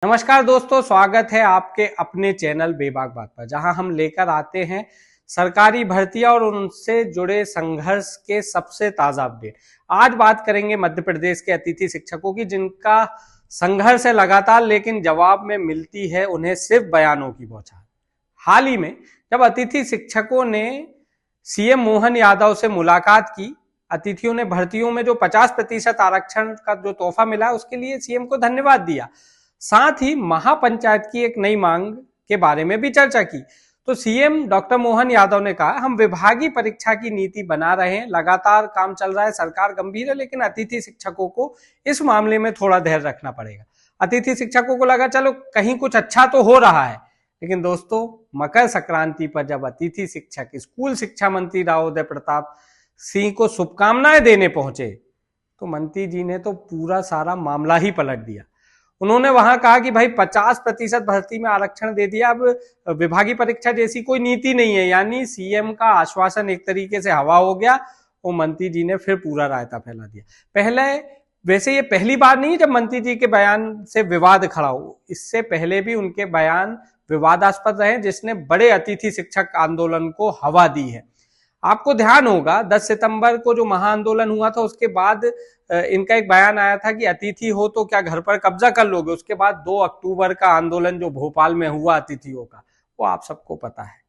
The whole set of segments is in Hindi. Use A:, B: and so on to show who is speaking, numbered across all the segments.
A: नमस्कार दोस्तों, स्वागत है आपके अपने चैनल बेबाक बात पर, जहां हम लेकर आते हैं सरकारी भर्तियां और उनसे जुड़े संघर्ष के सबसे ताजा अपडेट। आज बात करेंगे मध्य प्रदेश के अतिथि शिक्षकों की, जिनका संघर्ष है लगातार, लेकिन जवाब में मिलती है उन्हें सिर्फ बयानों की बौछार। हाल ही में जब अतिथि शिक्षकों ने सीएम मोहन यादव से मुलाकात की, अतिथियों ने भर्तियों में जो 50% आरक्षण का जो तोहफा मिला उसके लिए सीएम को धन्यवाद दिया। साथ ही महापंचायत की एक नई मांग के बारे में भी चर्चा की। तो सीएम डॉक्टर मोहन यादव ने कहा, हम विभागीय परीक्षा की नीति बना रहे हैं, लगातार काम चल रहा है, सरकार गंभीर है, लेकिन अतिथि शिक्षकों को इस मामले में थोड़ा धैर्य रखना पड़ेगा। अतिथि शिक्षकों को लगा चलो कहीं कुछ अच्छा तो हो रहा है, लेकिन दोस्तों मकर संक्रांति पर जब अतिथि शिक्षक स्कूल शिक्षा मंत्री राव उदय प्रताप सिंह को शुभकामनाएं देने पहुंचे तो मंत्री जी ने तो पूरा सारा मामला ही पलट दिया। उन्होंने वहां कहा कि भाई 50% भर्ती में आरक्षण दे दिया, अब विभागीय परीक्षा जैसी कोई नीति नहीं है। यानी सीएम का आश्वासन एक तरीके से हवा हो गया और मंत्री जी ने फिर पूरा रायता फैला दिया। पहले वैसे ये पहली बार नहीं जब मंत्री जी के बयान से विवाद खड़ा हो, इससे पहले भी उनके बयान विवादास्पद रहे, जिसने बड़े अतिथि शिक्षक आंदोलन को हवा दी है। आपको ध्यान होगा 10 सितंबर को जो महाआंदोलन हुआ था, उसके बाद इनका एक बयान आया था कि अतिथि हो तो क्या घर पर कब्जा कर लोगे। उसके बाद 2 अक्टूबर का आंदोलन जो भोपाल में हुआ अतिथियों का, वो आप सबको पता है।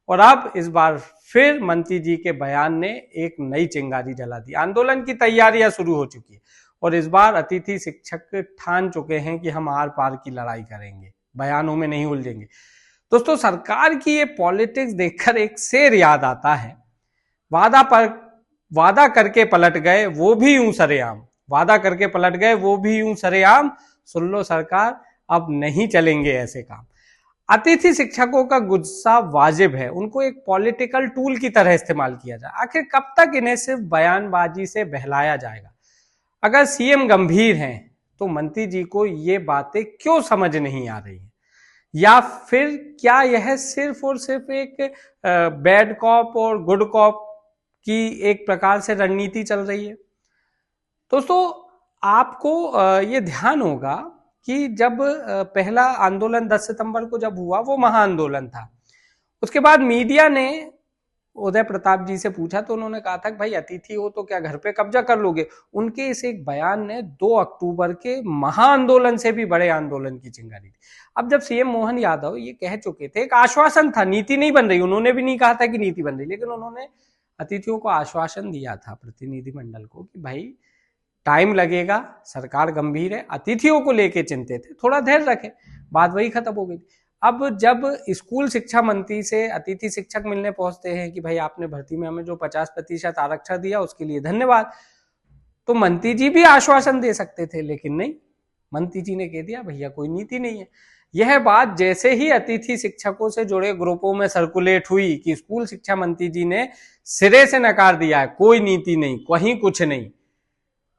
A: और अब इस बार फिर मंत्री जी के बयान ने एक नई चिंगारी जला दी। आंदोलन की तैयारियां शुरू हो चुकी है और इस बार अतिथि शिक्षक ठान चुके हैं कि हम आर पार की लड़ाई करेंगे, बयानों में नहीं उलझेंगे। दोस्तों, सरकार की ये पॉलिटिक्स देखकर एक शेर याद आता है, वादा करके पलट गए वो भी यूं सरेआम, वादा करके पलट गए वो भी यूं सरेआम, सुन लो सरकार अब नहीं चलेंगे ऐसे काम। अतिथि शिक्षकों का गुस्सा वाजिब है, उनको एक पॉलिटिकल टूल की तरह इस्तेमाल किया जाए। आखिर कब तक इन्हें सिर्फ बयानबाजी से बहलाया जाएगा? अगर सीएम गंभीर हैं तो मंत्री जी को ये बातें क्यों समझ नहीं आ रही है? या फिर क्या यह सिर्फ और सिर्फ एक बैड कॉप और गुड कॉप की एक प्रकार से रणनीति चल रही है? दोस्तों, आपको ये ध्यान होगा कि जब पहला आंदोलन 10 सितंबर को जब हुआ, वो महाआंदोलन था। उसके बाद मीडिया ने उदय प्रताप जी से पूछा तो उन्होंने कहा था कि भाई अतिथि हो तो क्या घर पे कब्जा कर लोगे। उनके इस एक बयान ने 2 अक्टूबर के महाआंदोलन से भी बड़े आंदोलन की चिंगारी दी। अब जब सीएम मोहन यादव ये कह चुके थे, एक आश्वासन था, नीति नहीं बन रही, उन्होंने भी नहीं कहा था कि नीति बन रही, लेकिन उन्होंने अतिथियों को आश्वासन दिया था, प्रतिनिधिमंडल को, कि भाई टाइम लगेगा, सरकार गंभीर है, अतिथियों को लेके चिंतित है, थोड़ा धैर्य रखें। बात वही खत्म हो गई। अब जब स्कूल शिक्षा मंत्री से अतिथि शिक्षक मिलने पहुंचते हैं कि भाई आपने भर्ती में हमें जो 50% आरक्षण दिया उसके लिए धन्यवाद, तो मंत्री जी भी आश्वासन दे सकते थे, लेकिन नहीं, मंत्री जी ने कह दिया भैया कोई नीति नहीं है। यह बात जैसे ही अतिथि शिक्षकों से जुड़े ग्रुपों में सर्कुलेट हुई कि स्कूल शिक्षा मंत्री जी ने सिरे से नकार दिया है, कोई नीति नहीं, कहीं कुछ नहीं,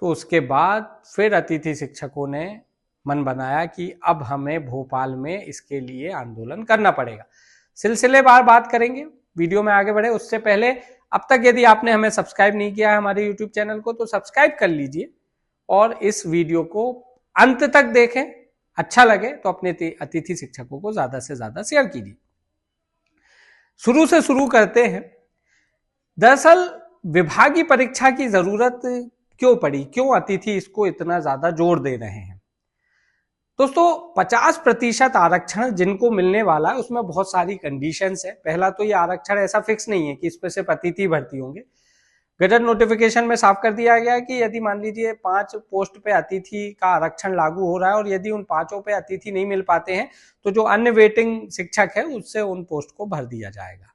A: तो उसके बाद फिर अतिथि शिक्षकों ने मन बनाया कि अब हमें भोपाल में इसके लिए आंदोलन करना पड़ेगा। सिलसिलेवार बात करेंगे, वीडियो में आगे बढ़े उससे पहले अब तक यदि आपने हमें सब्सक्राइब नहीं किया है हमारे यूट्यूब चैनल को, तो सब्सक्राइब कर लीजिए और इस वीडियो को अंत तक देखें। अच्छा लगे तो अपने अतिथि शिक्षकों को ज्यादा से ज्यादा शेयर कीजिए। शुरू से शुरू करते हैं। दरअसल विभागीय परीक्षा की जरूरत क्यों पड़ी, क्यों अतिथि इसको इतना ज्यादा जोर दे रहे हैं? दोस्तों, 50% आरक्षण जिनको मिलने वाला है उसमें बहुत सारी कंडीशंस है। पहला तो ये आरक्षण ऐसा फिक्स नहीं है कि इस पे सिर्फ अतिथि भर्ती होंगे। गजट नोटिफिकेशन में साफ कर दिया गया है कि यदि मान लीजिए 5 पोस्ट पे अतिथि का आरक्षण लागू हो रहा है और यदि उन 5 पे अतिथि नहीं मिल पाते हैं तो जो अन्य वेटिंग शिक्षक है उससे उन पोस्ट को भर दिया जाएगा।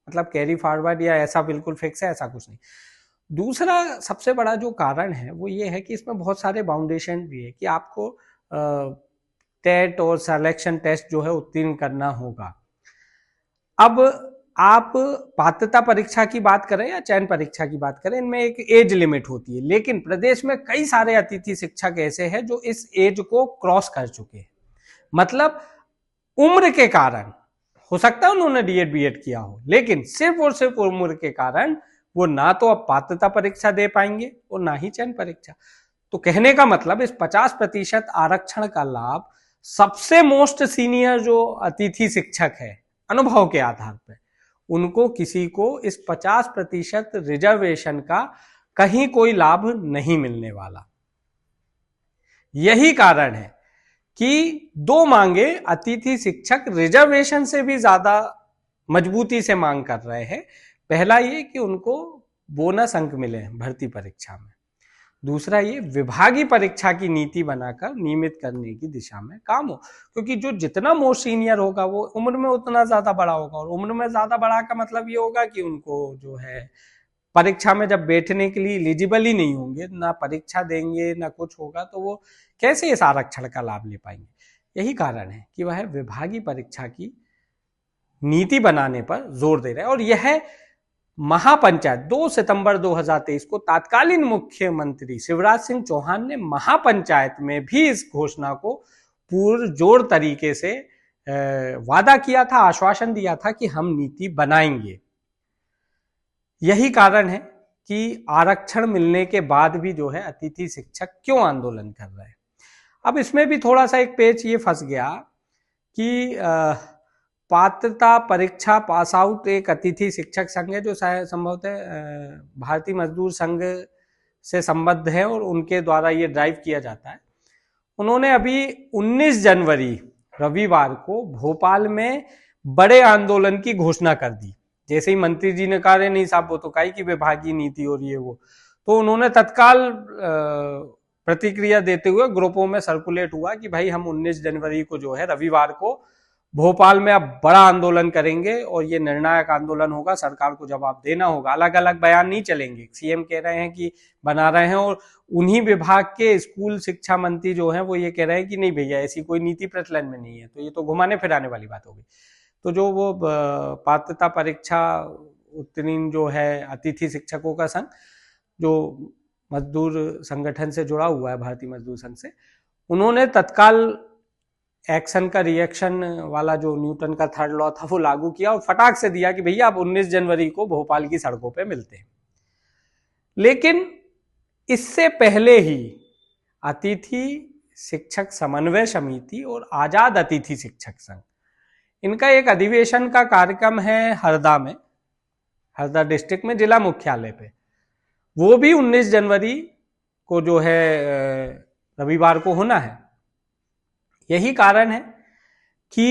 A: मतलब कैरी फॉरवर्ड या ऐसा बिल्कुल फिक्स है, ऐसा कुछ नहीं। दूसरा सबसे बड़ा जो कारण है वो ये है कि इसमें बहुत सारे बाउंडेशन भी है कि आपको टेट और सिलेक्शन टेस्ट जो है उत्तीर्ण करना होगा। अब आप पात्रता परीक्षा की बात करें या चयन परीक्षा की बात करें, इनमें एक एज लिमिट होती है, लेकिन प्रदेश में कई सारे अतिथि शिक्षक ऐसे हैं जो इस एज को क्रॉस कर चुके हैं। मतलब उम्र के कारण, हो सकता है उन्होंने डीएड बीएड किया हो, लेकिन सिर्फ और सिर्फ उम्र के कारण वो ना तो अब पात्रता परीक्षा दे पाएंगे और ना ही चयन परीक्षा। तो कहने का मतलब इस 50% आरक्षण का लाभ सबसे मोस्ट सीनियर जो अतिथि शिक्षक है अनुभव के आधार पर, उनको किसी को इस 50% रिजर्वेशन का कहीं कोई लाभ नहीं मिलने वाला। यही कारण है कि दो मांगे अतिथि शिक्षक रिजर्वेशन से भी ज्यादा मजबूती से मांग कर रहे हैं। पहला ये कि उनको बोनस अंक मिले भर्ती परीक्षा में, दूसरा ये विभागीय परीक्षा की नीति बनाकर नियमित करने की दिशा में काम हो, क्योंकि जो जितना मोस्ट सीनियर होगा वो उम्र में उतना ज्यादा बड़ा होगा, और उम्र में ज्यादा बड़ा का मतलब ये होगा कि उनको जो है परीक्षा में जब बैठने के लिए एलिजिबल ही नहीं होंगे, ना परीक्षा देंगे ना कुछ होगा, तो वो कैसे इस आरक्षण का लाभ ले पाएंगे। यही कारण है कि वह विभागीय परीक्षा की नीति बनाने पर जोर दे रहे हैं। और यह महापंचायत 2 सितंबर 2023 को तत्कालीन मुख्यमंत्री शिवराज सिंह चौहान ने महापंचायत में भी इस घोषणा को पुरजोर तरीके से वादा किया था, आश्वासन दिया था कि हम नीति बनाएंगे। यही कारण है कि आरक्षण मिलने के बाद भी जो है अतिथि शिक्षक क्यों आंदोलन कर रहे हैं। अब इसमें भी थोड़ा सा एक पेच ये फंस गया कि पात्रता परीक्षा पास आउट एक अतिथि शिक्षक संघ है जो संभवतः भारतीय मजदूर संघ से संबद्ध है और उनके द्वारा ये ड्राइव किया जाता है। उन्होंने अभी 19 जनवरी रविवार को भोपाल में बड़े आंदोलन की घोषणा कर दी। जैसे ही मंत्री जी ने कहा नहीं साहब वो तो काई की विभागीय नीति हो रही है वो, तो उन्होंने तत्काल प्रतिक्रिया देते हुए ग्रुपों में सर्कुलेट हुआ कि भाई हम 19 जनवरी को जो है रविवार को भोपाल में अब बड़ा आंदोलन करेंगे और ये निर्णायक आंदोलन होगा, सरकार को जवाब देना होगा। अलग अलग बयान नहीं चलेंगे, सीएम कह रहे हैं कि बना रहे हैं और उन्हीं विभाग के स्कूल शिक्षा मंत्री जो हैं वो ये कह रहे हैं कि नहीं भैया ऐसी कोई नीति प्रचलन में नहीं है। तो ये तो घुमाने फिराने वाली बात होगी। तो जो वो पात्रता परीक्षा उत्तीर्ण जो है अतिथि शिक्षकों का संघ जो मजदूर संगठन से जुड़ा हुआ है भारतीय मजदूर संघ से, उन्होंने तत्काल एक्शन का रिएक्शन वाला जो न्यूटन का थर्ड लॉ था वो लागू किया और फटाक से दिया कि भैया अब 19 जनवरी को भोपाल की सड़कों पे मिलते हैं। लेकिन इससे पहले ही अतिथि शिक्षक समन्वय समिति और आजाद अतिथि शिक्षक संघ, इनका एक अधिवेशन का कार्यक्रम है हरदा में, हरदा डिस्ट्रिक्ट में जिला मुख्यालय पे। वो भी 19 जनवरी को जो है रविवार को होना है। यही कारण है कि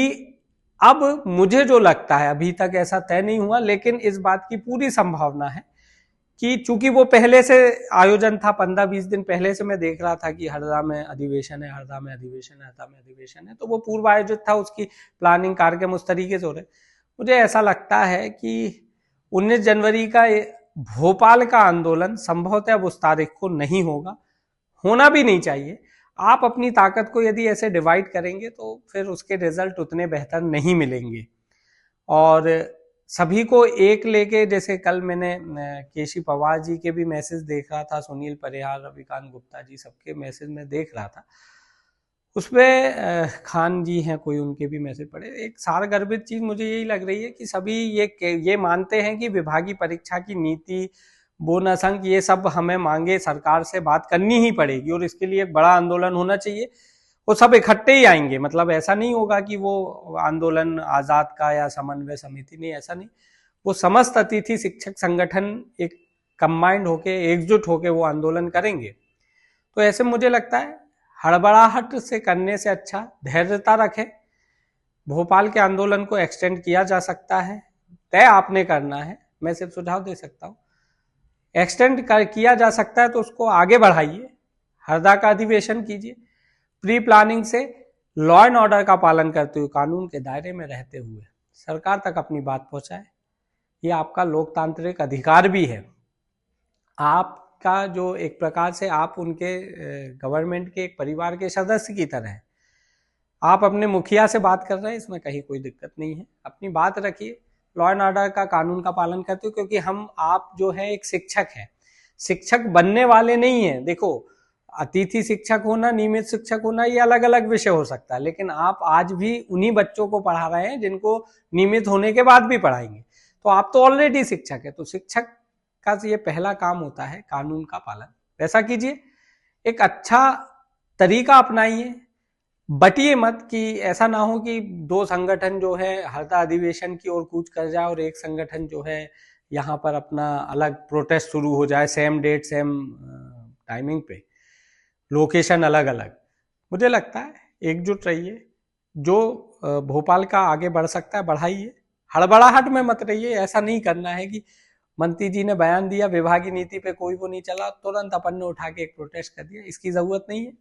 A: अब मुझे जो लगता है, अभी तक ऐसा तय नहीं हुआ, लेकिन इस बात की पूरी संभावना है कि चूंकि वो पहले से आयोजन था, 15-20 दिन पहले से मैं देख रहा था कि हरदा में अधिवेशन है, हरदा में अधिवेशन है, हरदा में अधिवेशन है, तो वो पूर्व आयोजित था, उसकी प्लानिंग कार्यक्रम उस तरीके से हो रहे। मुझे ऐसा लगता है कि 19 जनवरी का भोपाल का आंदोलन संभवतः अब उस तारीख को नहीं होगा, होना भी नहीं चाहिए। आप अपनी ताकत को यदि ऐसे डिवाइड करेंगे तो फिर उसके रिजल्ट उतने बेहतर नहीं मिलेंगे। और सभी को एक लेके, जैसे कल मैंने केसी पवार जी के भी मैसेज देख रहा था, सुनील परिहार, रविकांत गुप्ता जी सबके मैसेज में देख रहा था, उसमें खान जी हैं कोई, उनके भी मैसेज पड़े। एक सारगर्भित चीज मुझे यही लग रही है कि सभी ये मानते हैं कि विभागीय परीक्षा की नीति, बोनस अंक, ये सब हमें मांगे सरकार से बात करनी ही पड़ेगी और इसके लिए एक बड़ा आंदोलन होना चाहिए। वो सब इकट्ठे ही आएंगे, मतलब ऐसा नहीं होगा कि वो आंदोलन आजाद का या समन्वय समिति, नहीं, ऐसा नहीं। वो समस्त अतिथि शिक्षक संगठन एक कंबाइंड होके, एकजुट होके वो आंदोलन करेंगे। तो ऐसे मुझे लगता है हड़बड़ाहट से करने से अच्छा धैर्यता रखें। भोपाल के आंदोलन को एक्सटेंड किया जा सकता है, तय आपने करना है, मैं सिर्फ सुझाव दे सकता हूँ। एक्सटेंड किया जा सकता है तो उसको आगे बढ़ाइए, हरदा का अधिवेशन कीजिए, प्री प्लानिंग से लॉ एंड ऑर्डर का पालन करते हुए, कानून के दायरे में रहते हुए सरकार तक अपनी बात पहुंचाए। ये आपका लोकतांत्रिक अधिकार भी है। आपका जो एक प्रकार से आप उनके गवर्नमेंट के एक परिवार के सदस्य की तरह है। आप अपने मुखिया से बात कर रहे हैं, इसमें कहीं कोई दिक्कत नहीं है, अपनी बात रखिए, लॉ एंड ऑर्डर का, कानून का पालन करते हो, क्योंकि आप जो है एक शिक्षक है, शिक्षक बनने वाले नहीं है। देखो, अतिथि शिक्षक होना, नियमित शिक्षक होना, ये अलग अलग विषय हो सकता है, लेकिन आप आज भी उन्हीं बच्चों को पढ़ा रहे हैं जिनको नियमित होने के बाद भी पढ़ाएंगे। तो आप तो ऑलरेडी शिक्षक है। तो शिक्षक का ये पहला काम होता है कानून का पालन, वैसा कीजिए, एक अच्छा तरीका अपनाइए, बटिए मत कि ऐसा ना हो कि दो संगठन जो है हरता अधिवेशन की ओर कूच कर जाए और एक संगठन जो है यहाँ पर अपना अलग प्रोटेस्ट शुरू हो जाए, सेम डेट सेम टाइमिंग पे, लोकेशन अलग अलग। मुझे लगता है एकजुट रहिए, जो भोपाल का आगे बढ़ सकता है बढ़ाइए, हड़बड़ाहट में मत रहिए। ऐसा नहीं करना है कि मंत्री जी ने बयान दिया, विभागीय नीति पे कोई वो नहीं चला, तुरंत अपन ने उठा के एक प्रोटेस्ट कर दिया। इसकी जरूरत नहीं है,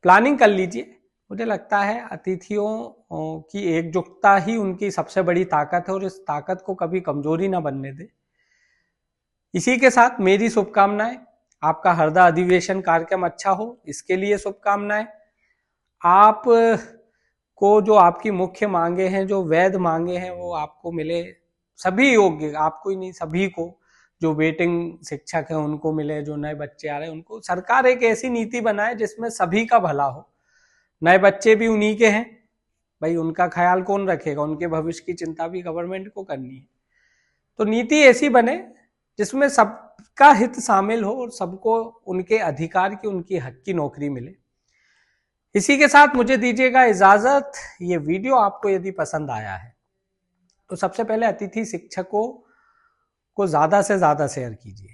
A: प्लानिंग कर लीजिए। मुझे लगता है अतिथियों की एकजुटता ही उनकी सबसे बड़ी ताकत है और इस ताकत को कभी कमजोरी ना बनने दे। इसी के साथ मेरी शुभकामनाएं, आपका हरदा अधिवेशन कार्यक्रम अच्छा हो, इसके लिए शुभकामनाएं। आप को जो आपकी मुख्य मांगे हैं, जो वैध मांगे हैं, वो आपको मिले, सभी योग्य, आपको ही नहीं सभी को, जो वेटिंग शिक्षक हैं उनको मिले, जो नए बच्चे आ रहे हैं उनको। सरकार एक ऐसी नीति बनाए जिसमें सभी का भला हो। नए बच्चे भी उन्हीं के हैं भाई, उनका ख्याल कौन रखेगा, उनके भविष्य की चिंता भी गवर्नमेंट को करनी है। तो नीति ऐसी बने जिसमें सबका हित शामिल हो और सबको उनके अधिकार की, उनकी हक की नौकरी मिले। इसी के साथ मुझे दीजिएगा इजाजत। ये वीडियो आपको यदि पसंद आया है तो सबसे पहले अतिथि शिक्षकों को ज्यादा से ज्यादा शेयर कीजिए,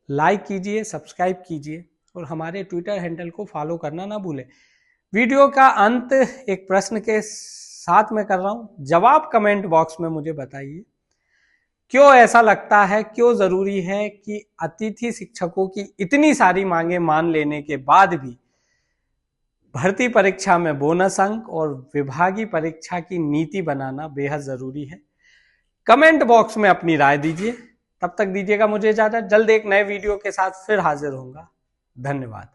A: लाइक कीजिए, सब्सक्राइब कीजिए और हमारे ट्विटर हैंडल को फॉलो करना ना भूलें। वीडियो का अंत एक प्रश्न के साथ में कर रहा हूं, जवाब कमेंट बॉक्स में मुझे बताइए, क्यों ऐसा लगता है, क्यों जरूरी है कि अतिथि शिक्षकों की इतनी सारी मांगे मान लेने के बाद भी भर्ती परीक्षा में बोनस अंक और विभागीय परीक्षा की नीति बनाना बेहद जरूरी है। कमेंट बॉक्स में अपनी राय दीजिए। तब तक दीजिएगा मुझे इजाजत, जल्द एक नए वीडियो के साथ फिर हाजिर होऊंगा। धन्यवाद।